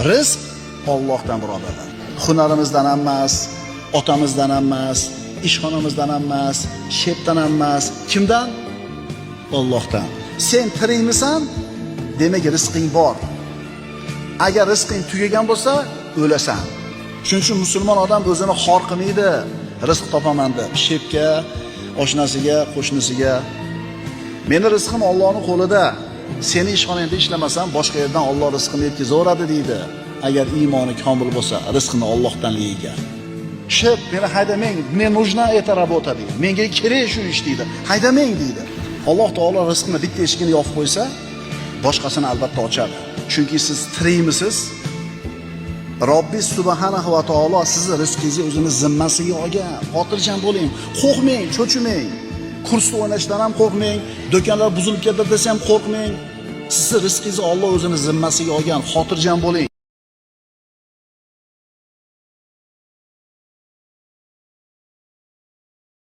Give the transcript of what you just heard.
Rizq Allohdan birodarlar. Hunarimizdan emas, otamizdan emas, ishxonamizdan emas, shepdan emas. Kimdan? Allohdan. Sen tirikmisan? Demak rizqing bor. Agar rizqing tugagan bo'lsa, o'lasan. Shuning uchun musulmon odam o'zini xor qilmaydi. Rizq topaman deb shepga, oshnasiga, qo'shnisiga. Meni rizqim Allohning qo'lida. Seni ishxonangda ishlamasam, boshqa yerdan Alloh rizqini yetkazaveradi deydi. Agar iymoni komil bo'lsa, rizqini Allohdan yegan. Shep, meni haydamang, мне нужна эта работа deydi. Menga kerak shu ish deydi. Haydamang deydi. Alloh taolo rizqini bitta eshigini yopib qo'ysa, boshqasini albatta ochadi. Chunki siz tirikmisiz? Robbis subhanahu va taolo sizni rizqingizni o'zini zimmasiga olgan. Xotirjam bo'ling, qo'rqmang, cho'chimang. Kursda o'ynashdan ham qo'rqmang, do'konlar buzilib ketdi desam qo'rqmang. Sizni rizqingizni Alloh o'zini zimmasiga olgan. Xotirjam bo'ling.